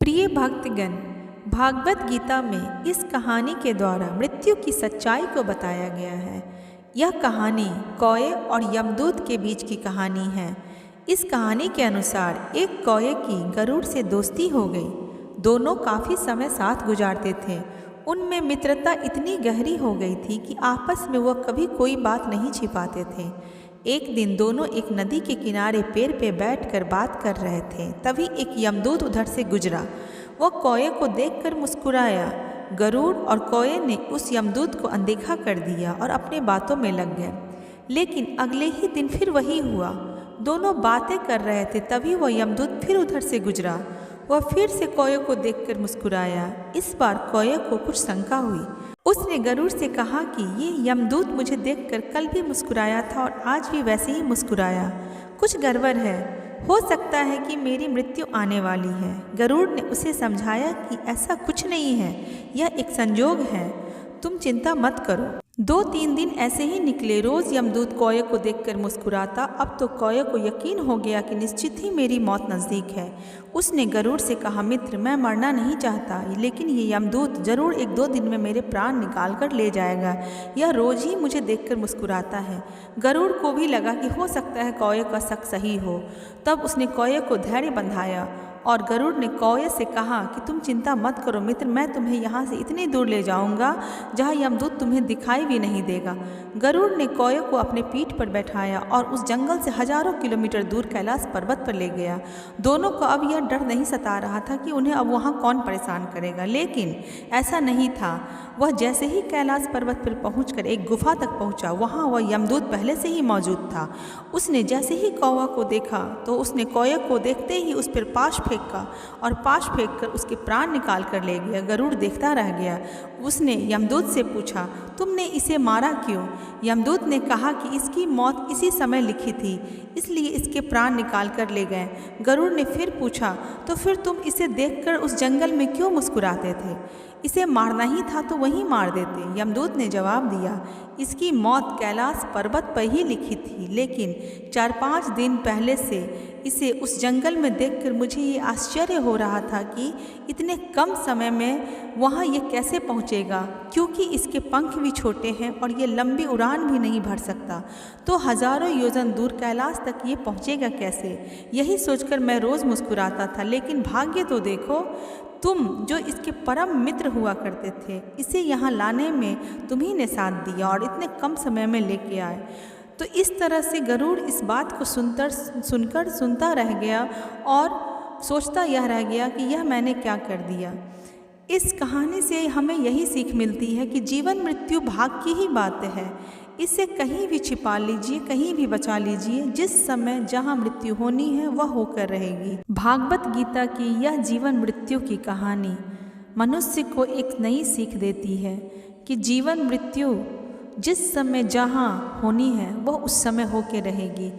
प्रिय भक्तगण, भागवत गीता में इस कहानी के द्वारा मृत्यु की सच्चाई को बताया गया है। यह कहानी कौए और यमदूत के बीच की कहानी है। इस कहानी के अनुसार एक कौए की गरुड़ से दोस्ती हो गई। दोनों काफ़ी समय साथ गुजारते थे। उनमें मित्रता इतनी गहरी हो गई थी कि आपस में वह कभी कोई बात नहीं छिपाते थे। एक दिन दोनों एक नदी के किनारे पेड़ पे बैठकर बात कर रहे थे। तभी एक यमदूत उधर से गुजरा। वह कौए को देखकर मुस्कुराया। गरुड़ और कौए ने उस यमदूत को अनदेखा कर दिया और अपने बातों में लग गए। लेकिन अगले ही दिन फिर वही हुआ। दोनों बातें कर रहे थे, तभी वह यमदूत फिर उधर से गुजरा। वह फिर से कौए को देखकर मुस्कुराया। इस बार कौए को कुछ शंका हुई। उसने गरुड़ से कहा कि ये यमदूत मुझे देखकर कल भी मुस्कुराया था और आज भी वैसे ही मुस्कुराया। कुछ गड़बड़ है। हो सकता है कि मेरी मृत्यु आने वाली है। गरुड़ ने उसे समझाया कि ऐसा कुछ नहीं है, यह एक संजोग है, तुम चिंता मत करो। 2-3 दिन ऐसे ही निकले। रोज यमदूत कौए को देखकर मुस्कुराता। अब तो कौए को यकीन हो गया कि निश्चित ही मेरी मौत नज़दीक है। उसने गरुड़ से कहा, मित्र, मैं मरना नहीं चाहता, लेकिन ये यमदूत जरूर 1-2 दिन में मेरे प्राण निकाल कर ले जाएगा। यह रोज ही मुझे देखकर मुस्कुराता है। गरुड़ को भी लगा कि हो सकता है कौए का शक सही हो। तब उसने कौए को धैर्य बंधाया और गरुड़ ने कौए से कहा कि तुम चिंता मत करो मित्र, मैं तुम्हें यहाँ से इतनी दूर ले जाऊँगा जहाँ यमदूत तुम्हें दिखाई भी नहीं देगा। गरुड़ ने कौए को अपने पीठ पर बैठाया और उस जंगल से हजारों किलोमीटर दूर कैलाश पर्वत पर ले गया। दोनों को अब यह डर नहीं सता रहा था कि उन्हें अब वहाँ कौन परेशान करेगा, लेकिन ऐसा नहीं था। वह जैसे ही कैलाश पर्वत पर पहुंचकर एक गुफा तक पहुंचा, वहाँ वह यमदूत पहले से ही मौजूद था। उसने जैसे ही कौवा को देखा तो उसने कौए को देखते ही उस पर पाश फेंका और पाश फेंककर उसके प्राण निकाल कर ले गया। गरुड़ देखता रह गया। उसने यमदूत से पूछा, तुमने इसे मारा क्यों? यमदूत ने कहा कि इसकी मौत इसी समय लिखी थी, इसलिए इसके प्राण निकाल कर ले गए। गरुड़ ने फिर पूछा, तो फिर तुम इसे देखकर उस जंगल में क्यों मुस्कुराते थे? इसे मारना ही था तो वहीं मार देते। यमदूत ने जवाब दिया, इसकी मौत कैलाश पर्वत पर ही लिखी थी, लेकिन 4-5 दिन पहले से इसे उस जंगल में देखकर मुझे ये आश्चर्य हो रहा था कि इतने कम समय में वहाँ ये कैसे पहुँचेगा, क्योंकि इसके पंख भी छोटे हैं और ये लंबी उड़ान भी नहीं भर सकता, तो हजारों योजन दूर कैलाश तक ये पहुँचेगा कैसे? यही सोचकर मैं रोज़ मुस्कुराता था। लेकिन भाग्य तो देखो, तुम जो इसके परम मित्र हुआ करते थे, इसे यहाँ लाने में तुम्ही ने साथ दिया और इतने कम समय में लेके आए। तो इस तरह से गरुड़ इस बात को सुनकर सुनता रह गया और सोचता यह रह गया कि यह मैंने क्या कर दिया। इस कहानी से हमें यही सीख मिलती है कि जीवन मृत्यु भाग की ही बात है। इसे कहीं भी छिपा लीजिए, कहीं भी बचा लीजिए, जिस समय जहाँ मृत्यु होनी है वह होकर रहेगी। भागवत गीता की यह जीवन मृत्यु की कहानी मनुष्य को एक नई सीख देती है कि जीवन मृत्यु जिस समय जहाँ होनी है वह उस समय होकर रहेगी।